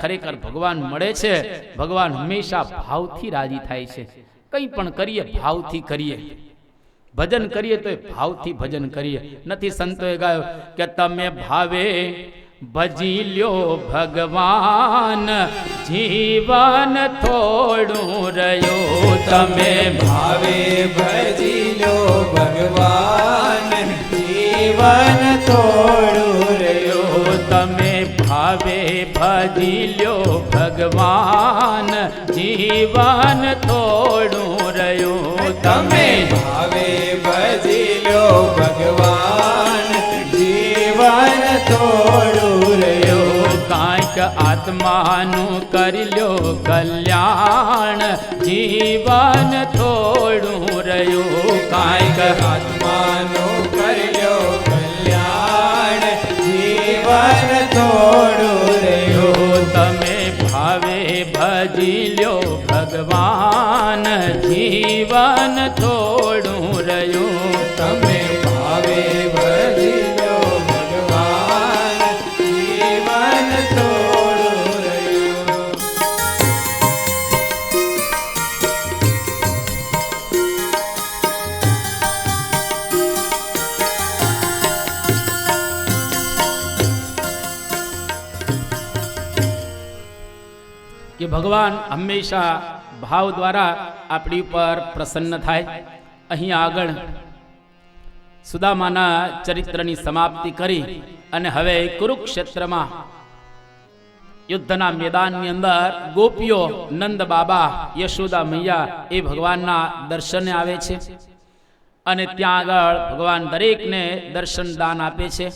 ખરેખર ભગવાન મળે છે, ભગવાન હંમેશા ભાવથી રાજી થાય છે. કંઈ પણ કરીએ ભાવથી કરીએ, ભજન કરીએ તો ભાવથી ભજન કરીએ. નથી સંતોએ ગાયો કે તમે ભાવે ભજી લ્યો ભગવાન, જીવન થોડું રહ્યું. તમે ભાવે ભજી લો ભગવાન, જીવન થોડું રહ્યું. તમે ભાવે ભજી લ્યો ભગવાન, જીવન થોડું રહ્યું. તમે ભાવે ભજી લો ભગવાન, જીવન થોડું રહ્યું. કાંઈક આત્માનું કરી લ્યો કલ્યાણ, જીવન થોડું રહ્યું. કાંઈક આત્માનું કરી લો કલ્યાણ, જીવન થોડું રહ્યું. તમે ભાવે ભજી લ્યો ભગવાન, જીવન થોડું રહ્યું. તમે ભાવે ભજી લો ભગવાન, જીવન થોડું રહ્યું. કે ભગવાન હંમેશા ભાવ દ્વારા આપણી ઉપર પ્રસન્ન થાય. અહીંયા આગળ સુદામાના ચરિત્રની સમાપ્તિ કરી અને હવે કુરુક્ષેત્રમાં યુદ્ધના મેદાનની અંદર ગોપીઓ, નંદ બાબા, યશોદા મૈયા એ ભગવાનના દર્શને આવે છે અને ત્યાં આગળ ભગવાન દરેકને દર્શન દાન આપે છે.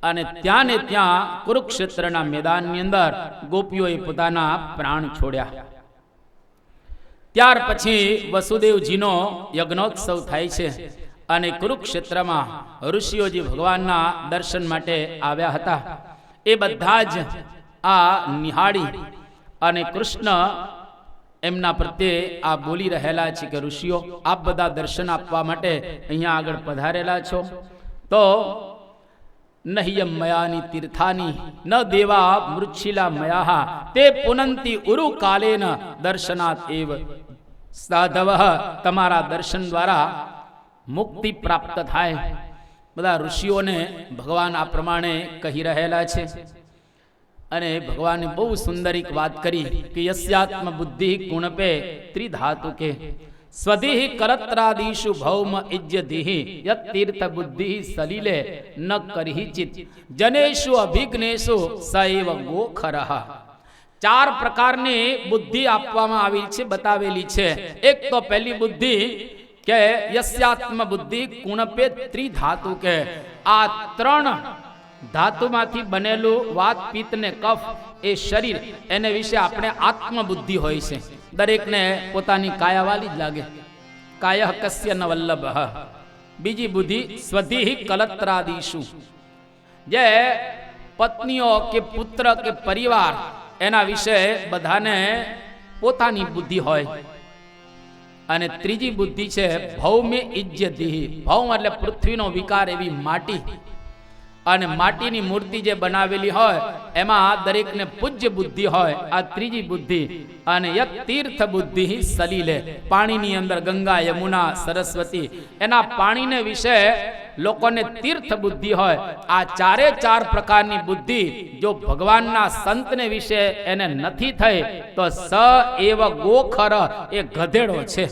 અને ત્યાં ને ત્યાં કુરુક્ષેત્રના મેદાનની અંદર ગોપીઓએ પોતાના પ્રાણ છોડ્યા. ત્યાર પછી વસુદેવજીનો યજ્ઞોત્સવ થાય છે અને કુરુક્ષેત્રમાં ઋષિઓ જે ભગવાનના દર્શન માટે આવ્યા હતા એ બધા જ આ નિહાળી અને કૃષ્ણ એમના પ્રત્યે આ બોલી રહેલા છે કે ઋષિઓ, આપ બધા દર્શન આપવા માટે અહીંયા આગળ પધારેલા છો, તો નહિયમ મયાની તીર્થાની ન દેવા મૃચ્છિલા મયા તે પુનંતી ઉરુ કાલેન દર્શનાત એવ સાધવ. તમારા દર્શન દ્વારા મુક્તિ પ્રાપ્ત થાય. બધા ઋષિઓને ભગવાન આ પ્રમાણે કહી રહેલા છે. અને ભગવાને બહુ સુંદર એક વાત કરી કે યસ્યાત્મ બુદ્ધિ ગુણપે ત્રિધાતુ કે સ્વધિ કરત્રાદિષુ ભૌમ ઇજ્યધિ યત તીર્થ બુદ્ધિ સલીલે ન કરહિ ચિત જનેષુ અભિગ્નેષુ સૈવ ગોખરઃ. 4 પ્રકારની બુદ્ધિ આપવામાં આવી છે, બતાવેલી છે. એક તો પહેલી બુદ્ધિ કે યસ્યાત્મ બુદ્ધિ ગુણપે ત્રિધાતુ કે આ 3 ધાતુમાંથી બનેલું વાત, પિત્ત ને કફ એ શરીર, એને વિશે આપણે આત્મબુદ્ધિ હોય છે. દરેકને પોતાની કાયાવાલી જ લાગે. કાય કસ્ય ન વલ્લભ. બીજી બુદ્ધિ સ્વધિ કલત્રાદિષુ, જે પત્નીઓ કે પુત્ર કે પરિવાર એના વિશે બધાને પોતાની બુદ્ધિ હોય. અને ત્રીજી બુદ્ધિ છે ભૌમે ઇજ્યધિ. ભૌમ એટલે પૃથ્વીનો વિકાર, એવી માટી. અને માટીની મૂર્તિ જે બનાવેલી હોય એમાં દરેકને પૂજ્ય બુદ્ધિ હોય. આ ત્રીજી બુદ્ધિ. અને યત તીર્થ બુદ્ધિ સલીલે, પાણીની અંદર ગંગા, યમુના, સરસ્વતી એના પાણીને વિશે લોકોને તીર્થ બુદ્ધિ હોય. આ 4 પ્રકારની બુદ્ધિ જો ભગવાનના સંતને વિશે એને નથી થઈ તો સ એવ ગોખર, એ ગધેડો છે.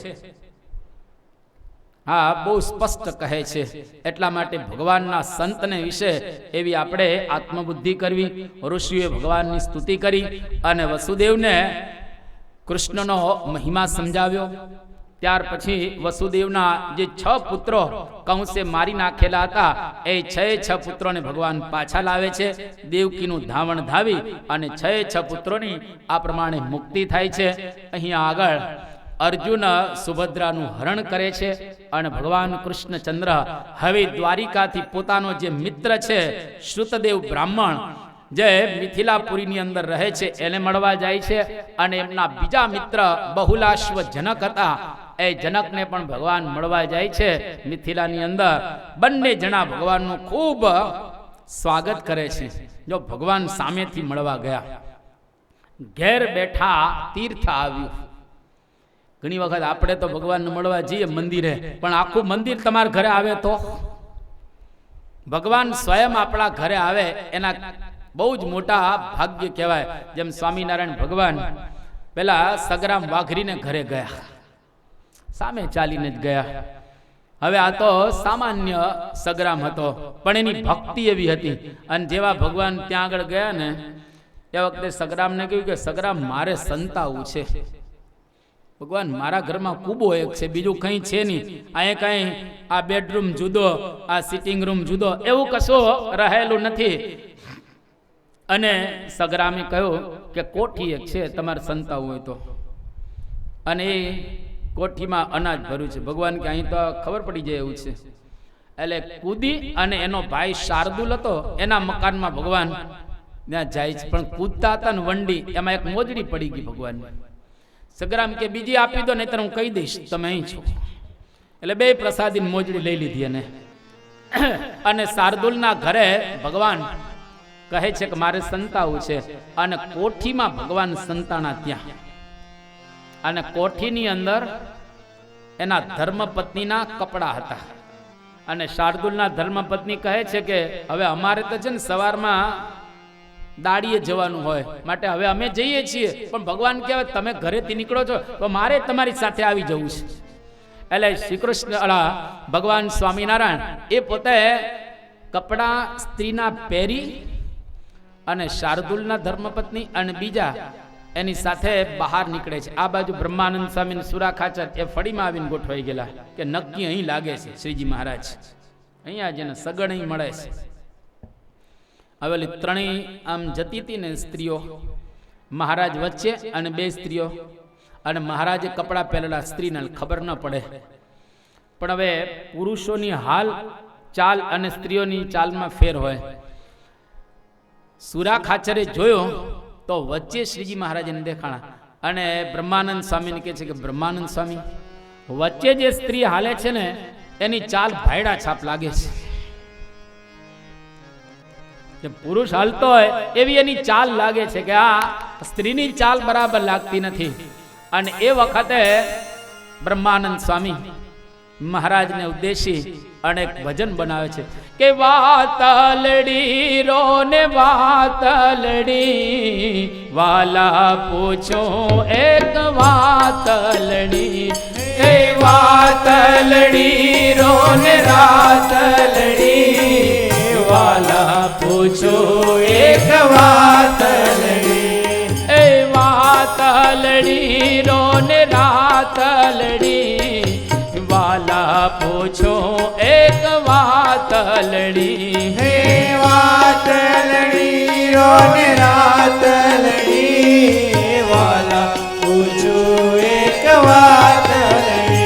હા, બહુ સ્પષ્ટ કહે છે. એટલા માટે ભગવાનના સંતને વિશે એવી આપણે આત્મબુદ્ધિ કરવી. ઋષિઓએ ભગવાનની સ્તુતિ કરી અને વસુદેવને કૃષ્ણનો મહિમા સમજાવ્યો. ત્યાર પછી વસુદેવના જે 6 પુત્રો કંસે મારી નાખેલા હતા એ 6 પુત્રોને ભગવાન પાછા લાવે છે. દેવકીનું ધાવણ ધાવી અને 6 પુત્રોની આ પ્રમાણે મુક્તિ થાય છે. અહીંયા આગળ અર્જુન સુભદ્રાનું હરણ કરે છે અને ભગવાન કૃષ્ણચંદ્ર હવે દ્વારિકાથી પોતાનો જે મિત્ર છે શ્રુતદેવ બ્રાહ્મણ, જે મિથિલાપુરીની અંદર રહે છે, એને મળવા જાય છે. અને એમના બીજા મિત્ર બહુલાશ્વ જનક હતા, એ જનકને પણ ભગવાન મળવા જાય છે મિથિલાની અંદર. બંને જણા ભગવાનનું ખૂબ સ્વાગત કરે છે. જો ભગવાન સામેથી મળવા ગયા ઘેર બેઠા તીર્થ આવ્યું. ઘણી વખત આપણે તો ભગવાનને મળવા જઈએ મંદિરે, પણ આખું મંદિર તમારા ઘરે આવે તો ભગવાન સ્વયં આપણા ઘરે આવે એના બહુ જ મોટા ભાગ્ય કહેવાય. જેમ સ્વામિનારાયણ ભગવાન પેલા સગરામ વાઘરીને ઘરે ગયા, સામે ચાલીને જ ગયા. હવે આ તો સામાન્ય સગરામ હતો, પણ એની ભક્તિ એવી હતી. અને જેવા ભગવાન ત્યાં આગળ ગયા ને એ વખતે સગરામને કહ્યું કે સગરામ મારે સંતાવું છે. ભગવાન મારા ઘરમાં કૂબો એક છે, બીજું કંઈ છે નહીં. અહીંયા કંઈ આ બેડરૂમ જુદો, આ સિટિંગ રૂમ જુદો, એવું કશું રહેલું નથી. અને સગરામે કહ્યું કે કોઠી એક છે, તમારે સંતાવું હોય તો. અને એ કોઠીમાં અનાજ ભર્યું છે. ભગવાન કે અહીં તો ખબર પડી જાય એવું છે. એટલે કૂદી અને એનો ભાઈ શાર્દુલ હતો, એના મકાનમાં ભગવાન ત્યાં જાય છે. પણ કૂદતા હતા ને વંડી, એમાં એક મોજડી પડી ગઈ ભગવાન. સગરામ કે બીજી આપી દો, નહીતર હું કહી દઈશ તમે અહીં છો. એટલે બે પ્રસાદી મોજડી લઈ લીધી. અને શાર્દુલના ઘરે ભગવાન કહે છે કે મારે સંતાવું છે. અને કોઠીમાં ભગવાન સંતાણા ત્યાં. અને કોઠીની અંદર એના ધર્મપત્નીના કપડા હતા. અને શાર્દુલના ધર્મપત્ની કહે છે કે હવે અમારે તો છે ને સવારમાં દાડીએ જવાનું હોય, માટે હવે અમે જઈએ છીએ, પણ ભગવાન કહેવાય તમે ઘરેથી નીકળો છો તો મારે તમારી સાથે આવી જવું છે. એટલે શ્રી કૃષ્ણ ભગવાન સ્વામિનારાયણ એ પોતે કપડા સ્ત્રીના પહેરી અને શાર્દુલના ધર્મપત્ની અને બીજા એની સાથે બહાર નીકળે છે. આ બાજુ બ્રહ્માનંદ સ્વામી સુરા ખાચર એ ફળીમાં આવીને ગોઠવાઈ ગયેલા કે નક્કી અહીં લાગે છે શ્રીજી મહારાજ, અહીંયા જેને સગણ અહીં મળે છે. હવે ત્રણેય આમ જતી હતી ને સ્ત્રીઓ, મહારાજ વચ્ચે અને બે સ્ત્રીઓ. અને મહારાજે કપડાં પહેરેલા, સ્ત્રીને ખબર ન પડે. પણ હવે પુરુષોની હાલ ચાલ અને સ્ત્રીઓની ચાલમાં ફેર હોય. સુરા ખાચરે જોયો તો વચ્ચે શ્રીજી મહારાજને દેખાણા. અને બ્રહ્માનંદ સ્વામીને કહે છે કે બ્રહ્માનંદ સ્વામી, વચ્ચે જે સ્ત્રી હાલે છે ને એની ચાલ ભાયડા છાપ લાગે છે. પુરુષ હાલતો હોય એવી એની ચાલ લાગે છે કે આ સ્ત્રીની ચાલ બરાબર લાગતી નથી. અને એ વખતે બ્રહ્માનંદ સ્વામી મહારાજને ઉદ્દેશી અને એક ભજન બનાવે છે કે વાતલડી રો ને વાતલડી, વાલા પૂછો એક વાતલડી. એ વાતલડી રો ને રાતલડી, વાલા પૂછો એક વાતલડી. એ વાતલડી રો ને રાતલડી, વાલા પૂછો એક વાતલડી. હે વાતલડી રો ને રાતલડી, વાલા પૂછો એક વાતલડી.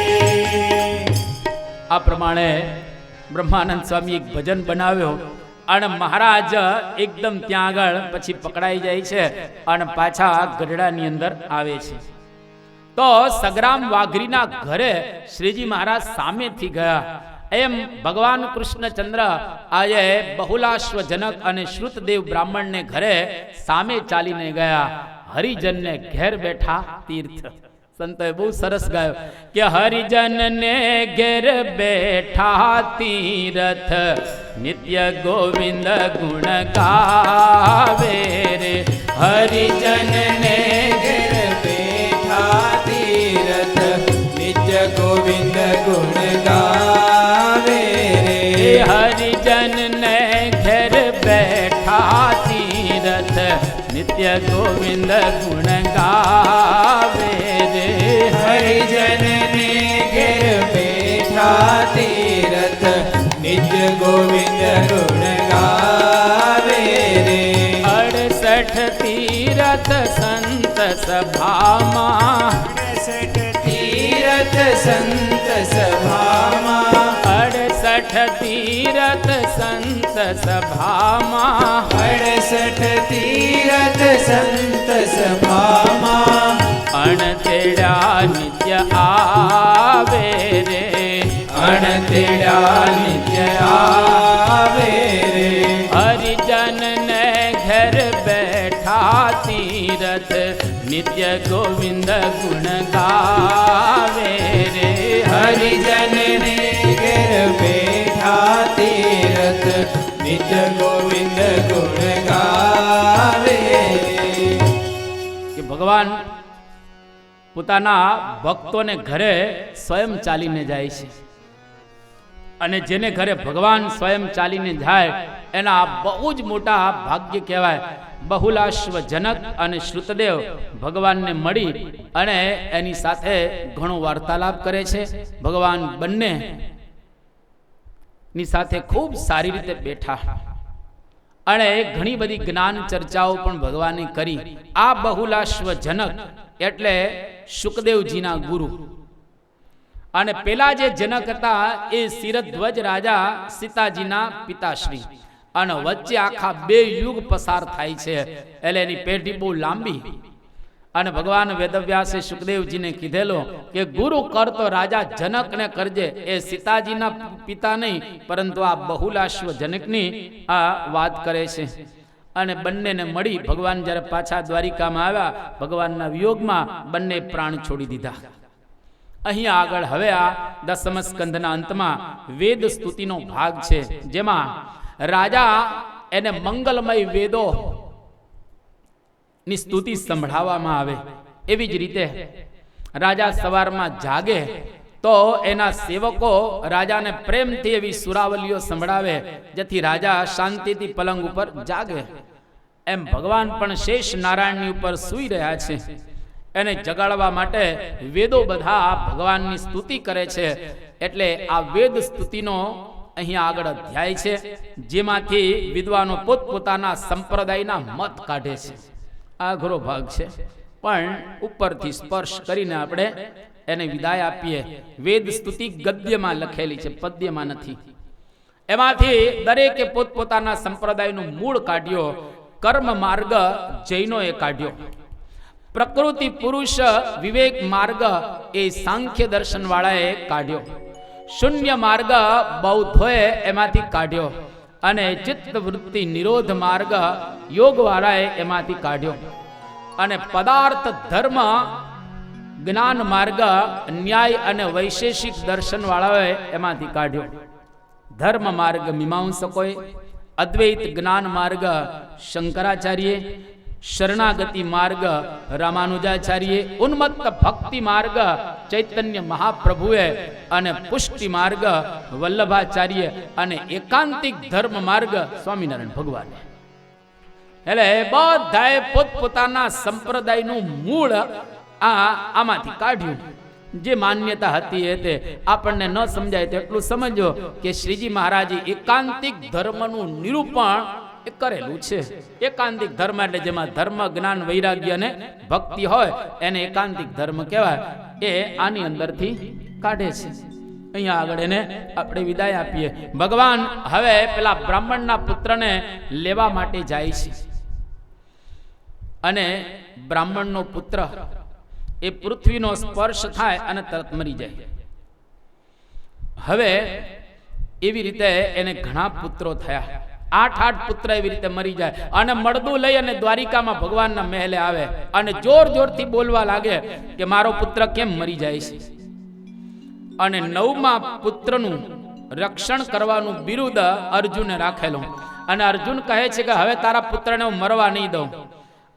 આ પ્રમાણે બ્રહ્માનંદ સ્વામી એક ભજન બનાવ્યો. અને મહારાજ એકદમ ત્યાં આગળ પછી પકડાઈ જાય છે અને પાછા ગઢડાની અંદર આવે છે. તો સગરામ વાઘરીના ઘરે શ્રીજી મહારાજ સામેથી ગયા. એમ ભગવાન કૃષ્ણચંદ્ર આજે બહુલાશ્વજનક અને શ્રુતદેવ બ્રાહ્મણને ઘરે સામે ચાલીને ગયા. હરિજનને ઘેર બેઠા તીર્થ. સંતોએ બહુ સરસ ગાયો કે હરિજનને ઘેર બેઠા તીરથ, નિત્ય ગોવિંદ ગુણ ગાવે રે. હરિજનને ઘેર બેઠા તીરથ, નિત્ય ગોવિંદ ગુણ ગાવે રે. હરિજનને ઘેર બેઠા તીરથ, નિત્ય ગોવિંદ ગુણ ગાવે રે. હરિજનને ઘેર બેઠા તીરથ, નિત્ય ગોવિંદ ગુણ ગાવે રે. 68 તીરથ સંત સભામાં, 68 તીરથ સંત સભામાં, 68 તીરથ સંત સભામાં, 68 તીરથ સંત સભામાં, અણતેડા નિત્ય આવે રે. અણતેડા નિત્ય આવે રે. હરિજનને ઘેર બેઠા તીરથ, તીરથ નિત્ય ગોવિંદ ગુણ ગાવે રે. હરિજનને ઘેર બેઠા તીરથ નિત્ય ગોવિંદ ગુણ ગાવે. કે ભગવાન પોતાના ભક્તોને ઘરે સ્વયં ચાલીને જાય છે, અને જેને ઘરે ભગવાન સ્વયં ચાલીને જાય એના બહુ જ મોટા ભાગ્ય કહેવાય. બહુલાશ્વ જનક અને શ્રુતદેવ ભગવાનને મળી અને એની સાથે ઘણો વાર્તાલાપ કરે છે. ભગવાન બંને ની સાથે ખૂબ સારી રીતે બેઠા અને ઘણી બધી જ્ઞાન ચર્ચાઓ પણ ભગવાને કરી. આ બહુલાશ્વ જનક એટલે શુકદેવજીના ગુરુ, અને પેલા જે જનક હતા એ શિરધ્વજ રાજા સીતાજીના પિતાશ્રી, અને વચ્ચે આખા 2 યુગ પસાર થાય છે, એટલે એની પેઢી બહુ લાંબી. અને ભગવાન વેદવ્યાસે શુકદેવજીને કીધેલો કે ગુરુ કર તો રાજા જનકને કરજે, એ સીતાજીના પિતા નહીં પરંતુ આ બહુલાશ્વ જનકની આ વાત કરે છે. અને બંનેને મળી ભગવાન જ્યારે પાછા દ્વારિકામાં આવ્યા, ભગવાનના વિયોગમાં બંને પ્રાણ છોડી દીધા. અહીંયા આગળ હવે આ 10મ સ્કંધના અંતમાં વેદ સ્તુતિનો ભાગ છે, જેમાં રાજા એને મંગલમય વેદો ની સ્તુતિ સંભળાવવામાં આવે. એવી જ રીતે રાજા સવારમાં જાગે તો એના સેવકો રાજાને પ્રેમથી એવી સુરાવલીઓ સંભળાવે જેથી રાજા શાંતિથી પલંગ ઉપર જાગે. એમ ભગવાન પણ શેષ નારાયણની ઉપર સૂઈ રહ્યા છે, એને જગાડવા માટે વેદો બધા ભગવાનની સ્તુતિ કરે છે. એટલે આ વેદ સ્તુતિનો અહીંયા આગળ અધ્યાય છે, જેમાંથી વિદ્વાનો પોતપોતાના સંપ્રદાયના મત કાઢે છે. આ ઘણો ભાગ છે, પણ ઉપરથી સ્પર્શ કરીને આપણે એને વિદાય આપીએ. વેદ સ્તુતિ ગદ્યમાં લખેલી છે, પદ્યમાં નથી. એમાંથી દરેકે પોતપોતાના સંપ્રદાયનું મૂળ કાઢ્યો. કર્મ માર્ગ જૈનોએ કાઢ્યો, પ્રકૃતિ પુરુષ વિવેક માર્ગ એ સાંખ્ય દર્શન વાળાએ કાઢ્યો, શૂન્ય માર્ગ બૌદ્ધોએ એમાંથી કાઢ્યો, અને ચિત્ત વૃત્તિ નિરોધ માર્ગ યોગ વાળાએ એમાંથી કાઢ્યો, અને પદાર્થ ધર્મ જ્ઞાન માર્ગ ન્યાય અને વૈશેષિક દર્શન વાળાએ એમાંથી કાઢ્યો. ધર્મ માર્ગ મીમાંસકોએ, અદ્વૈત જ્ઞાન માર્ગ શંકરાચાર્ય, શરણાગતિ માર્ગ રામાનુજાચાર્ય, ઉન્મત્ત ભક્તિ માર્ગ ચૈતન્ય મહાપ્રભુએ, અને પુષ્ટિ માર્ગ વલ્લભાચાર્ય, અને એકાંતિક ધર્મ માર્ગ સ્વામિનારાયણ ભગવાન. એટલે બધાએ પોતપોતાના સંપ્રદાયનું મૂળ આમાંથી કાઢ્યું. જે માન્યતા હતી એ તે આપણને ન સમજાય તેટલું સમજો કે શ્રીજી મહારાજે એકાંતિક ધર્મનું નિરૂપણ કરેલું છે. એકાંતિક ધર્મ એટલે જેમાં ધર્મ જ્ઞાન વૈરાગ્ય અને ભક્તિ હોય એને એકાંતિક ધર્મ કહેવાય. એ આની અંદરથી કાઢે છે. અહીંયા આગળ એને આપણે વિદાય આપીએ. ભગવાન હવે પેલા બ્રાહ્મણના પુત્રને લેવા માટે જાય છે, અને બ્રાહ્મણનો પુત્ર એ પૃથ્વીનો સ્પર્શ થાય અને તરત મરી જાય. હવે એવી રીતે એને ઘણા પુત્રો થયા, 8 પુત્ર એવી રીતે મરી જાય, અને મળદું લઈ અને દ્વારિકામાં ભગવાનના મહેલે આવે અને જોર જોરથી બોલવા લાગે કે મારો પુત્ર કેમ મરી જાય છે. અને 9મા પુત્રનું રક્ષણ કરવાનું બિરુદ અર્જુને રાખેલું, અને અર્જુન કહે છે કે હવે તારા પુત્રને હું મરવા નહીં દઉં.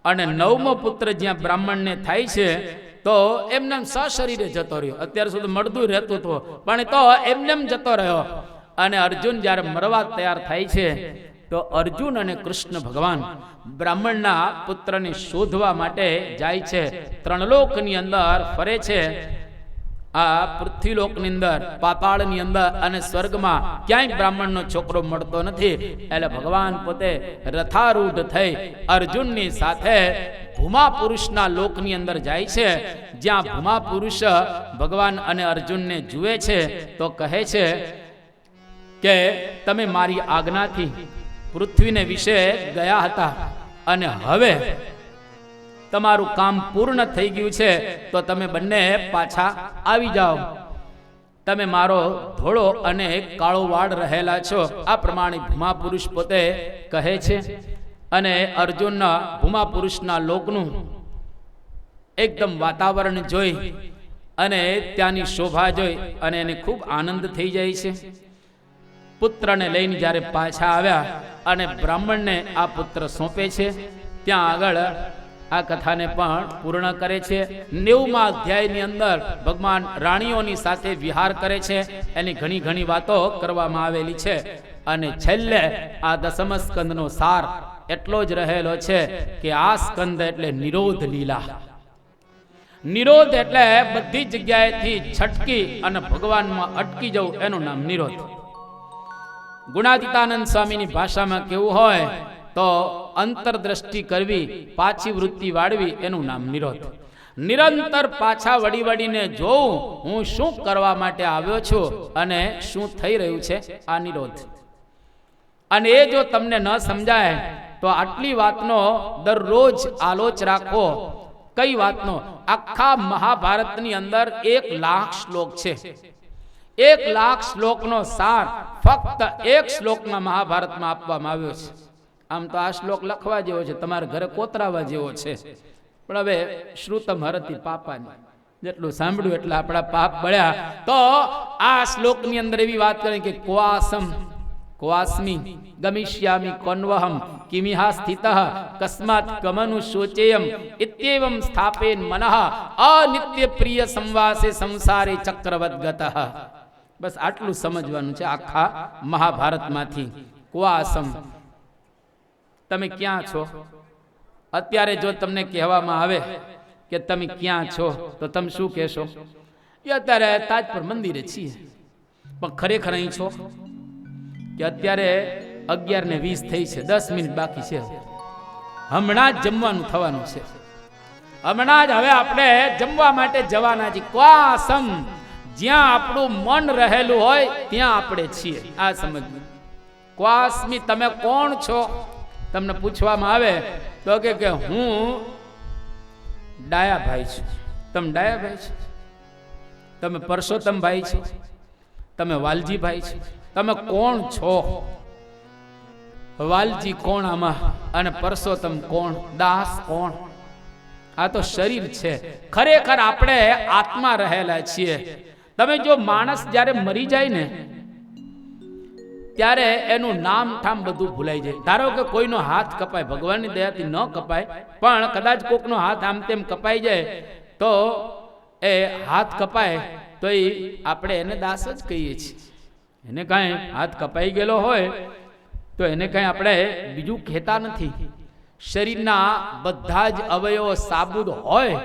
અને 9મો પુત્ર જ્યાં બ્રાહ્મણને થાય છે તો એમને સશરીરે જતો રહ્યો. અત્યાર સુધી મળદું રહેતું હતું, પણ તો એમને જતો રહ્યો. અને અર્જુન જ્યારે મરવા તૈયાર થાય છે તો અર્જુન અને કૃષ્ણ ભગવાન બ્રાહ્મણના પુત્રને શોધવા માટે જાય છે. 3 લોકની અંદર ફરે છે. આ પૃથ્વીલોકની અંદર, પાતાળની અંદર અને સ્વર્ગમાં ક્યાંય બ્રાહ્મણનો છોકરો મળતો નથી. એટલે ભગવાન પોતે રથારૂઢ થઈ અર્જુનની સાથે ભૂમા પુરુષના લોકની અંદર જાય છે, જ્યાં ભૂમા પુરુષ ભગવાન અને અર્જુનને જુએ છે તો કહે છે કે તમે મારી આજ્ઞાથી પૃથ્વીને વિશે ગયા હતા, અને હવે તમારું કામ પૂર્ણ થઈ ગયું છે, તો તમે બંને પાછા આવી જાઓ. તમે મારો ધોળો અને કાળો વાળ રહેલા છો. આ પ્રમાણે ભૂમા પુરુષ પોતે કહે છે. અને અર્જુનના ભૂમા પુરુષના લોકનું એકદમ વાતાવરણ જોઈ અને ત્યાંની શોભા જોઈ અને એને ખૂબ આનંદ થઈ જાય છે. પુત્રને લઈને જ્યારે પાછા આવ્યા અને બ્રાહ્મણને આ પુત્ર સોંપે છે, ત્યાં આગળ આ કથાને પણ પૂર્ણ કરે છે. 90મા અધ્યાયની અંદર ભગવાન રાણીઓની સાથે વિહાર કરે છે, એની ઘણી ઘણી વાતો કરવામાં આવેલી છે. અને છેલ્લે આ દસમ સ્કંદનો સાર એટલો જ રહેલો છે કે આ સ્કંદ એટલે નિરોધ લીલા. નિરોધ એટલે બધી જગ્યાએથી છટકી અને ભગવાનમાં અટકી જવું, એનું નામ નિરોધ. ગુણાતીતાનંદ સ્વામીની ભાષામાં કેવું હોય તો અંતરદ્રષ્ટિ કરવી, પાછી વૃત્તિ વાળવી, એનું નામ નિરોધ. નિરંતર પાછા વળી વળીને જોઉં હું શું કરવા માટે આવ્યો છું અને શું થઈ રહ્યું છે, આ નિરોધ. અને એ જો તમને ન સમજાય તો આટલી વાતનો દરરોજ આલોચ રાખો. કઈ વાતનો? આખા મહાભારતની અંદર 1,00,000 શ્લોક છે. 1,00,000 શ્લોકનો સાર ફક્ત એક શ્લોકમાં મહાભારતમાં આપવામાં આવ્યો છે. આમ તો આ શ્લોક લખવા જેવો છે, તમારા ઘરે કોતરાવા જેવો છે, પણ હવે શ્રુતમ હરતિ પાપાની, જેટલું સાંભળ્યું એટલે આપણા પાપ બળ્યા. તો આ શ્લોકની અંદર એવી વાત કરે કે ક્વાસમ ક્વાસ્મી ગમિષ્યામિ કોન્વહમ કિમિહા સ્થિતઃ કસ્માત કમનુ શોચેયમ ઇત્યેવમ સ્થાપેન મનઃ અનિત્ય પ્રિય સંવાસે સંસારે ચક્રવદ ગતઃ. બસ આટલું સમજવાનું છે આખા મહાભારતમાંથી. ક્વાસમ, તમે ક્યાં છો? અત્યારે જો તમને કહેવામાં આવે કે તમે ક્યાં છો તો તમે શું કહેશો? એ અત્યારે તાજ પર મંદિરે છીએ, પણ ખરેખર અહીં છો? કે અત્યારે 11:20 થઈ છે, 10 મિનિટ બાકી છે, હમણાં જ જમવાનું થવાનું છે, હમણાં જ હવે આપણે જમવા માટે જવાના છીએ. ક્વાસમ, જ્યાં આપણું મન રહેલું હોય ત્યાં આપણે છીએ, આ સમજવું. ક્વાસ્મી, તમે કોણ છો? તમને પૂછવામાં આવે તો કે હું ડાયાભાઈ છું. તમે ડાયાભાઈ છો? તમે પરસોત્તમભાઈ છો? તમે વાલજીભાઈ છો? તમે કોણ છો? વાલજી કોણ આમાં? અને પરસોત્તમ કોણ? દાસ કોણ? આ તો શરીર છે. ખરેખર આપણે આત્મા રહેલા છીએ. તમે જો માણસ જ્યારે મરી જાય ને ત્યારે એનું નામ ઠામ બધું ભૂલાઈ જાય. ધારો કે કોઈનો હાથ કપાય, ભગવાનની દયાથી ન કપાય, પણ કદાચ કોકનો હાથ આમ તેમ કપાઈ જાય તો એ હાથ કપાય તો એ આપણે એને દાસ જ કહીએ છીએ. એને કાંઈ હાથ કપાઈ ગયેલો હોય તો એને કાંઈ આપણે બીજું કહેતા નથી. શરીરના બધા જ અવયવો સાબુદ હોય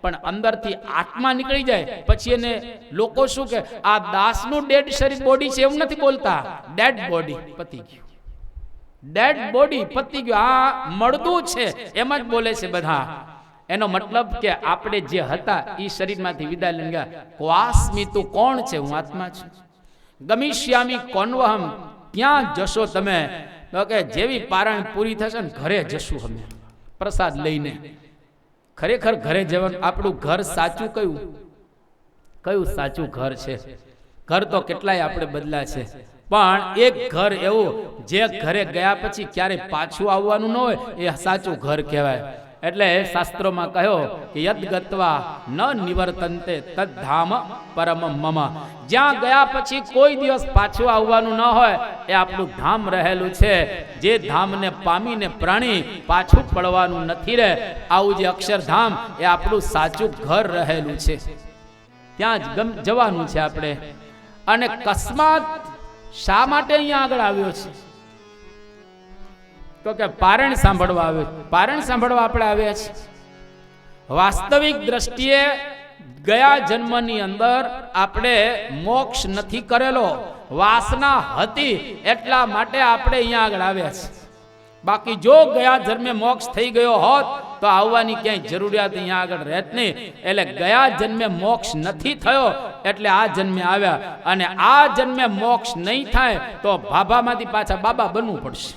પણ અંદરથી આત્મા નીકળી જાય પછી એને લોકો શું કે આ દાસનું ડેડ શરીર બોડી છે એવું નથી બોલતા. ડેડ બોડી પતી ગયું, ડેડ બોડી પતી ગયું, આ મળદું છે એમ જ બોલે છે બધા. એનો મતલબ કે આપણે જે હતા એ શરીરમાંથી વિદાય લઈને ગયા. ક્વાસ્મી, તું કોણ છે? હું આત્મા છું. ગમિષ્યામી કોન્વહમ, ક્યાં જશો તમે? તો કે જેવી પારાયણ પૂરી થશે ને ઘરે જશું અમે પ્રસાદ લઈને. ખરેખર ઘરે જવાનું. આપણું ઘર સાચું કયું? કયું સાચું ઘર છે? ઘર તો કેટલાય આપણે બદલા છે, પણ એક ઘર એવું જે ઘરે ગયા પછી ક્યારે પાછું આવવાનું ન હોય એ સાચું ઘર કહેવાય. એટલે શાસ્ત્રોમાં કહ્યો કે યદ ગત્વા ન નિવર્તન્તે તદ ધામ પરમ મમ. જ્યાં ગયા પછી કોઈ દિવસ પાછું આવવાનું ન હોય એ આપણું ધામ રહેલું છે. જે ધામને પામીને પ્રાણી પાછું પડવાનું નથી રહે. આવું જે અક્ષરધામ એ આપણું સાચું ઘર રહેલું છે, ત્યાં જ જવાનું છે આપણે. અને કસ્માત, શા માટે અહીંયા આગળ આવ્યો છે? તો કે પારણ સાંભળવા આવ્યો. પારણ સાંભળવા આપણે આવ્યા છીએ. વાસ્તવિક દ્રષ્ટિએ ગયા જન્મની અંદર આપણે મોક્ષ નથી કરેલો, વાસના હતી એટલા માટે આપણે અહીંયા આગળ આવ્યા છીએ. બાકી જો ગયા જન્મે મોક્ષ થઈ ગયો હોત તો આવવાની ક્યાંય જરૂરિયાત અહીંયા આગળ રહેત નહીં. એટલે ગયા જન્મે મોક્ષ નથી થયો એટલે આ જન્મે આવ્યા. અને આ જન્મે મોક્ષ નહીં થાય તો ભાભામાંથી પાછા બાબા બનવું પડશે.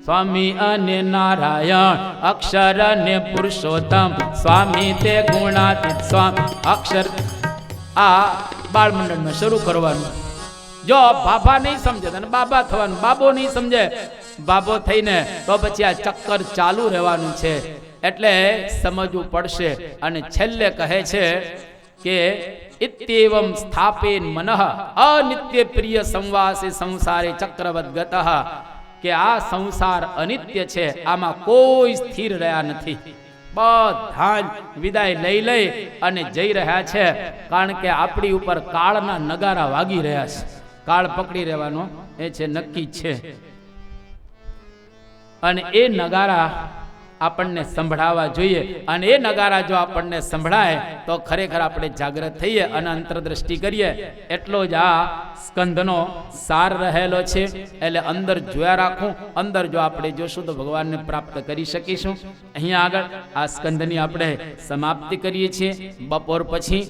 સ્વામી અને નારાયણ, અક્ષર ને પુરુષોત્તમ, સ્વામી તે ગુણાતીત સ્વામી અક્ષર. આ બાળ મંડળમાં શરૂ કરવાનું. જો બાબા નહીં સમજે અને બાબા થવાનું, બાબો નહીં સમજે બાબો થઈને તો પછી આ ચક્કર ચાલુ રહેવાનું છે. એટલે સમજવું પડશે. અને છેલ્લે કહે છે કે ઇત્યેવમ સ્થાપેન મનઃ અનિત્ય પ્રિય સંવાસે સંસારે ચક્રવદ ગતઃ, કે આ સંસાર અનિત્ય છે, આમાં કોઈ સ્થિર રહ્યા નથી. બધા જ વિદાય લઈ અને જઈ રહ્યા છે, કારણ કે આપણી ઉપર કાળના નગારા વાગી રહ્યા છે. કાળ પકડી રહેવાનો એ છે, નક્કી છે. અને એ નગારા આપણને સંભળાવા જોઈએ. અને એ નગારા જો આપણને સંભળાય તો ખરેખર આપણે જાગૃત થઈએ અને અંતરદ્રષ્ટિ કરીએ. એટલો જ આ સ્કંધનો સાર રહેલો છે. એટલે અંદર જોયા રાખું. અંદર જો આપણે જોશું તો ભગવાનને પ્રાપ્ત કરી શકીશું. અહીંયા આગળ આ સ્કંધની આપણે સમાપ્તિ કરીએ છીએ. બપોર પછી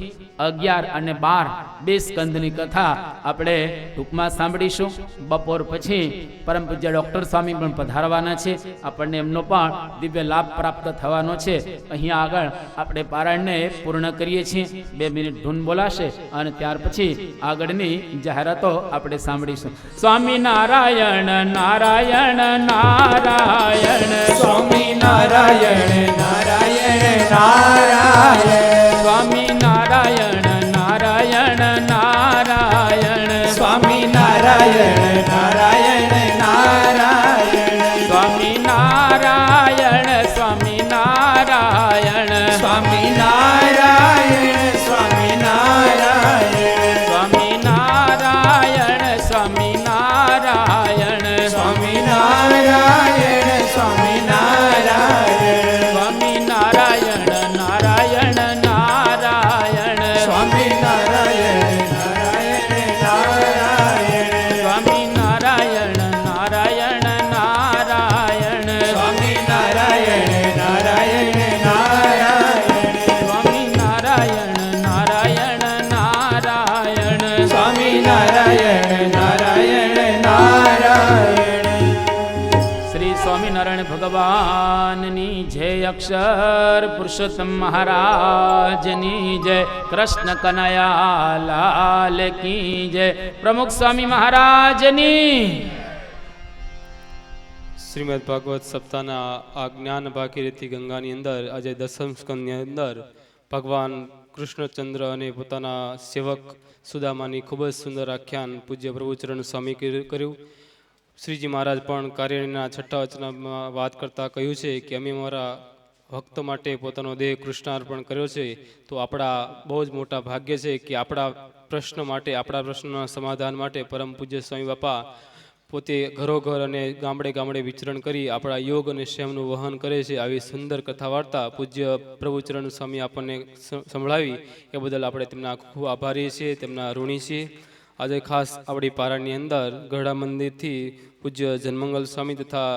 11 અને 12 બે સ્કંધની કથા આપણે ટૂંકમાં સાંભળીશું. બપોર પછી પરમ પૂજ્ય ડૉક્ટર સ્વામી પણ પધારવાના છે. આપણને એમનો પણ દિવ્ય લાભ પ્રાપ્ત થવાનો છે. અહીંયા આગળ આપણે પારાયણને પૂર્ણ કરીએ છીએ. 2 મિનિટ ધૂન બોલાશે અને ત્યાર પછી આગળની જાહેરાતો આપણે સાંભળીશું. સ્વામી નારાયણ નારાયણ નારાયણ, સ્વામી નારાયણ નારાયણ નારાયણ, સ્વામી નારાયણ નારાયણ નારાયણ, સ્વામી નારાયણ નારાયણ નારાયણ, સ્વામી નારાયણ સ્વામી નારાયણ, સ્વામી નારાયણ સ્વામી નારાયણ, સ્વામી નારાયણ સ્વામી નારાયણ, સ્વામી નારાયણ સ્વામી નારાયણ, સ્વામી નારાયણ નારાયણ નારાયણ, સ્વામી નારાયણ નારાયણ નારાયણ, સ્વામી નારાયણ નારાયણ નારાયણ, સ્વામી નારાયણ નારાયણ નારાયણ, સ્વામી નારાયણ નારાયણ નારાયણ, સ્વામી નારાયણ નારાયણ નારાયણ. શ્રી સ્વામિનારાયણ ભગવાનની જય. અક્ષર પુરુષોત્તમ મહારાજની જય. કૃષ્ણ કનૈયા લાલ કી જય. પ્રમુખ સ્વામી મહારાજની. શ્રીમદ ભાગવત સપ્તાહના આ જ્ઞાન ભાગીરથી ગંગાની અંદર આજે 10મ સ્કંદની અંદર ભગવાન કૃષ્ણચંદ્ર અને પોતાના સેવક સુદામાની ખૂબ જ સુંદર આખ્યાન પૂજ્ય પ્રભુચરણ સ્વામી કર્યું. શ્રીજી મહારાજ પણ કાર્યના 6ઠ્ઠા વચનમાં વાત કરતાં કહ્યું છે કે અમે મારા ભક્તો માટે પોતાનો દેહ કૃષ્ણાર્પણ કર્યો છે. તો આપણા બહુ જ મોટા ભાગ્ય છે કે આપણા પ્રશ્ન માટે, આપણા પ્રશ્નના સમાધાન માટે પરમ પૂજ્ય સ્વામી બાપા પોતે ઘરોઘર અને ગામડે ગામડે વિચરણ કરી આપણા યોગ અને ક્ષેમનું વહન કરે છે. આવી સુંદર કથા વાર્તા પૂજ્ય પ્રભુચરણ સ્વામી આપણને સંભળાવી એ બદલ આપણે તેમના ખૂબ આભારી છીએ, તેમના ઋણી છીએ. આજે ખાસ આપણી પારાની અંદર ગઢડા મંદિરથી પૂજ્ય જનમંગલ સ્વામી તથા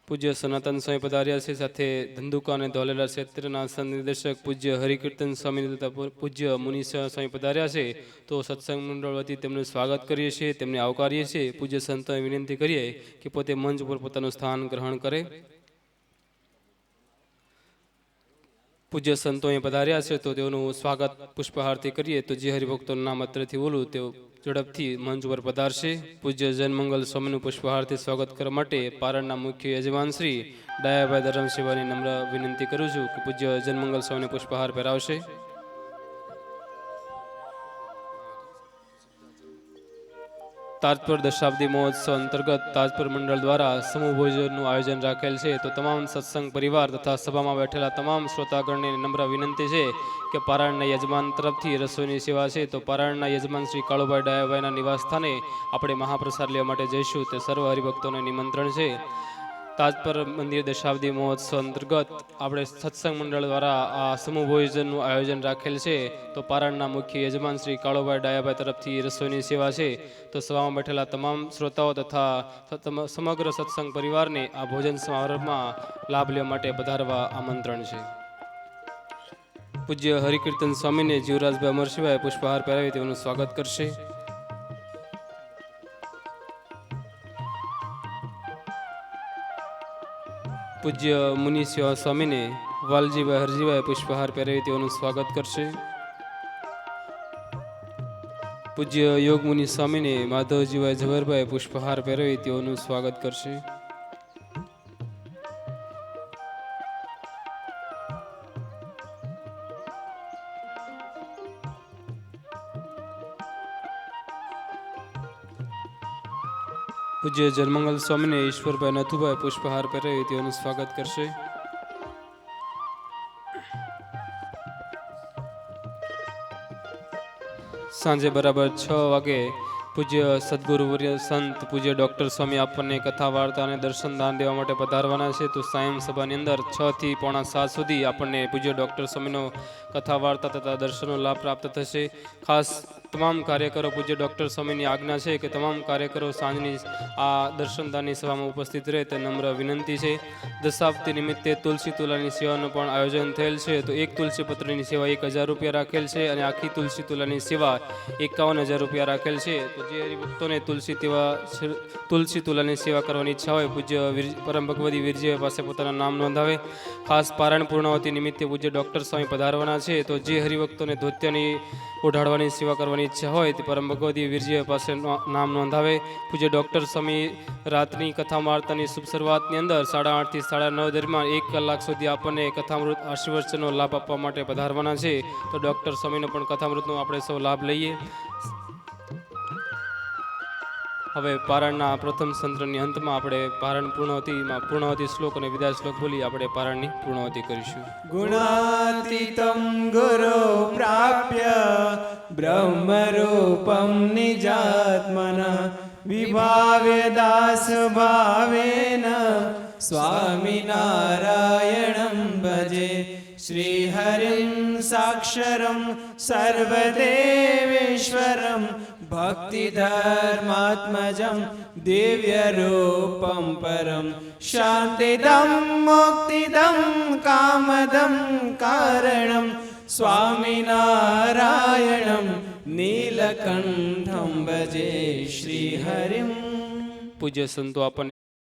પૂજ્ય સનાતન સ્વામી પધાર્યા છે. સાથે ધંધુકા અને ધોલેરા ક્ષેત્રના સંનિર્દેશક પૂજ્ય હરિકીર્તન સ્વામી તથા પૂજ્ય મુનીશ્વર સ્વામી પધાર્યા છે. તો સત્સંગ મંડળ વતી તેમનું સ્વાગત કરીએ છીએ, તેમને આવકારીએ છીએ. પૂજ્ય સંતોએ વિનંતી કરીએ કે પોતે મંચ ઉપર પોતાનું સ્થાન ગ્રહણ કરે. પૂજ્ય સંતો અહીં પધાર્યા છે તો તેઓનું સ્વાગત પુષ્પહારથી કરીએ. તો જે હરિભક્તોનું નામ અત્રેથી બોલું તેઓ ઝડપથી મંચ ઉપર પધારશે. પૂજ્ય જનમંગલ સ્વામીનું પુષ્પહારથી સ્વાગત કરવા માટે પારણના મુખ્ય યજમાન શ્રી ડાયાભાઈ ધરમશિવાની નમ્ર વિનંતી કરું છું કે પૂજ્ય જનમંગલ સ્વામીને પુષ્પહાર પહેરાવશે. તાજપુર દશાબ્દી મહોત્સવ અંતર્ગત તાજપુર મંડળ દ્વારા સમૂહ ભોજનનું આયોજન રાખેલ છે. તો તમામ સત્સંગ પરિવાર તથા સભામાં બેઠેલા તમામ શ્રોતાગણને નમ્ર વિનંતી છે કે પારાયણના યજમાન તરફથી રસોઈની સેવા છે. તો પારાયણના યજમાન શ્રી કાળુભાઈ ડાયાભાઈના નિવાસ સ્થાને આપણે મહાપ્રસાદ લેવા માટે જઈશું. તે સર્વ હરિભક્તોને નિમંત્રણ છે. તાજપુર મંદિર દશાબ્દી મહોત્સવ અંતર્ગત આપણે સત્સંગ મંડળ દ્વારા આ સમૂહ ભોજનનું આયોજન રાખેલ છે. તો પારણના મુખ્ય યજમાન શ્રી કાળુભાઈ ડાયાભાઈ તરફથી રસોઈની સેવા છે. તો સભામાં બેઠેલા તમામ શ્રોતાઓ તથા સમગ્ર સત્સંગ પરિવારને આ ભોજન સમારોહમાં લાભ લેવા માટે પધારવા આમંત્રણ છે. પૂજ્ય હરિકીર્તન સ્વામીને જીવરાજભાઈ અમરશિવાય પુષ્પહાર પહેરાવી તેઓનું સ્વાગત કરશે. પૂજ્ય મુનિશિવા સ્વામીને વાલજીભાઈ હરજીભાઈ પુષ્પહાર પહેરાવી તેઓનું સ્વાગત કરશે. પૂજ્ય યોગમુનિ સ્વામીને માધવજીભાઈ ઝવેરભાઈ પુષ્પહાર પહેરાવી તેઓનું સ્વાગત કરશે. પૂજ્ય જનમંગલ સ્વામીને ઈશ્વરભાઈ નથુભાઈ પુષ્પહાર પહેરાવી તેઓનું સ્વાગત કરશે. સાંજે બરાબર 6 વાગે પૂજ્ય સદગુરુવર્ય સંત પૂજ્ય ડૉક્ટર સ્વામી આપણને કથા વાર્તા અને દર્શન દાન દેવા માટે પધારવાના છે. તો સાયં સભાની અંદર 6 થી પોણા 7 સુધી આપણને પૂજ્ય ડૉક્ટર સ્વામીનો કથા વાર્તા તથા દર્શનનો લાભ પ્રાપ્ત થશે. ખાસ તમામ કાર્યકરો પૂજ્ય ડૉક્ટર સ્વામીની આજ્ઞા છે કે તમામ કાર્યકરો સાંજની આ દર્શનદાનની સભામાં ઉપસ્થિત રહે તે નમ્ર વિનંતી છે. દશાબ્દી નિમિત્તે તુલસી તુલાની સેવાનું પણ આયોજન થયેલ છે. તો એક તુલસી પત્રની સેવા 1000 રૂપિયા રાખેલ છે અને આખી તુલસી તુલાની સેવા 51,000 રૂપિયા રાખેલ છે. તો જે હરિભક્તોને તુલસી તુલાની સેવા કરવાની ઈચ્છા હોય પૂજ્ય પરમ ભગવતી વીરજી પાસે પોતાના નામ નોંધાવે. ખાસ પારણ પૂર્ણાવતી નિમિત્તે પૂજ્ય ડૉક્ટર સ્વામી પધારવાના છે. તો જે હરિભક્તોને ધોત્યની ઓઢાડવાની સેવા કરવાની ઈચ્છા હોય તે પરમ ભગવતી વીરજી પાસે નામ નોંધાવે. પૂજ્ય ડૉક્ટર સ્વામી રાતની કથા વાર્તાની શુભ શરૂઆતની અંદર 8:30 થી 9:30 દરમિયાન 1 કલાક સુધી આપણને કથામૃત આશીર્વચનનો લાભ આપવા માટે પધારવાના છે. તો ડૉક્ટર સ્વામીનો પણ કથામૃતનો આપણે સૌ લાભ લઈએ. હવે પારણના પ્રથમ સંત્રની અંતમાં આપણે પારણ પૂર્ણાવતી શ્લોક અને વિદાય શ્લોક બોલી આપણે પારણની પૂર્ણાવતી કરીશું. ગુણાતીતમ ગુરો પ્રાપ્ય બ્રહ્મરૂપમ નિજાત્મનઃ વિભાવ્ય દાસ ભાવેન સ્વામિનારાયણં ભજે. શ્રીહરિં સાક્ષરં સર્વદેવેશ્વરં ભક્તિધર્માત્મજં દિવ્યરૂપં પરમ શાંતિદં મુક્તિદં કામદં કારણં સ્વામિનારાયણં નીલકંઠં ભજે શ્રીહરિં. પૂજ્ય સંતો આપણને